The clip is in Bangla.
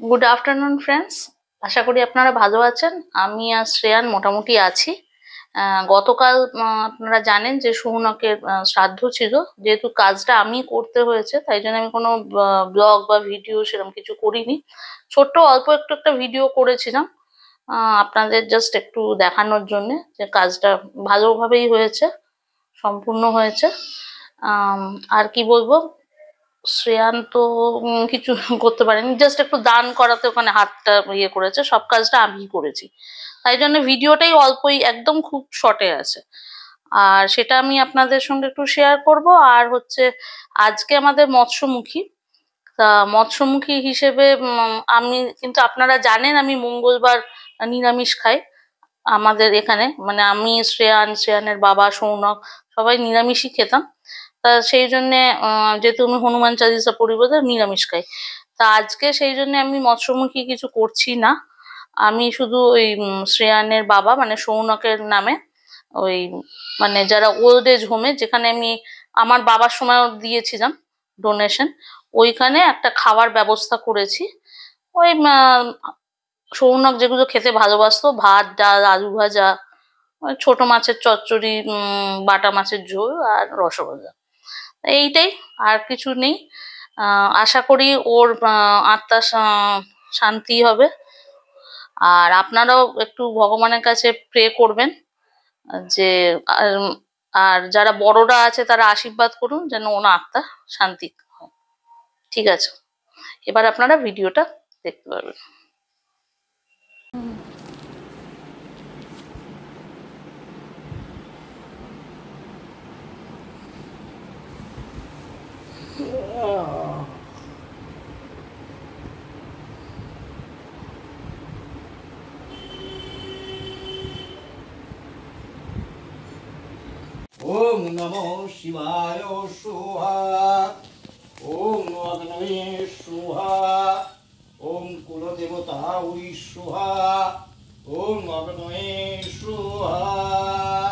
গুড আফটারনুন ফ্রেন্ডস, আশা করি আপনারা ভালো আছেন। আমি আর শ্রেয়ান মোটামুটি আছি। গতকাল আপনারা জানেন যে সৌনকের শ্রাদ্ধ ছিল। যেহেতু কাজটা আমি করতে হয়েছে, তাই জন্য আমি কোনো ব্লগ বা ভিডিও সেরকম কিছু করিনি। ছোট্ট অল্প একটু একটা ভিডিও করেছিলাম আপনাদের জাস্ট একটু দেখানোর জন্য যে কাজটা ভালোভাবেই হয়েছে, সম্পূর্ণ হয়েছে। আর কি বলবো, শ্রেয়ান তো কিছু করতে পারেনি, জাস্ট একটু দান করাতে ওখানে হাতটা ইয়ে করেছে। সব কাজটা আমি করেছি, তাই জন্য ভিডিওটাই অল্পই, একদম খুব শর্টে আছে। আর সেটা আমি আপনাদের সঙ্গে একটু শেয়ার করব। আর হচ্ছে আজকে আমাদের মৎস্যমুখী, তা মৎস্যমুখী হিসেবে আমি কিন্তু, আপনারা জানেন আমি মঙ্গলবার নিরামিষ খাই। আমাদের এখানে মানে আমি, শ্রেয়ানের বাবা, সৌনক সবাই নিরামিষই খেতাম। তা সেই জন্যে যেহেতু আমি হনুমান চালিসা পড়ি বলে নিরামিষ খাই। তা আজকে সেই জন্য আমি মৎস্যমুখী কিছু করছি না। আমি শুধু ওই শ্রেয়ানের বাবা মানে সৌনকের নামে, ওই মানে যারা ওল্ড এজ হোমে, যেখানে আমি আমার বাবার সময় দিয়েছিলাম ডোনেশন, ওইখানে একটা খাওয়ার ব্যবস্থা করেছি। ওই সৌনক যেগুলো খেতে ভালোবাসতো, ভাত, ডাল, আলু ভাজা, ওই ছোট মাছের চচ্চড়ি, বাটা মাছের ঝোল আর রসগোল্লা, এইটাই, আর কিছু নেই। আশা করি ওর আত্মা শান্তি হবে। আর আপনারাও একটু ভগবানের কাছে প্রে করবেন যে আর যারা বড়রা আছে তারা আশীর্বাদ করুন যেন ওনার আত্মা শান্তি হয়। ঠিক আছে, এবার আপনারা ভিডিওটা দেখতে পাবেন। ओम नमो शिवाय स्वाहा। ओम अग्नये स्वाहा। ओम कुलदेवता स्वाहा। ओम अग्नये स्वाहा।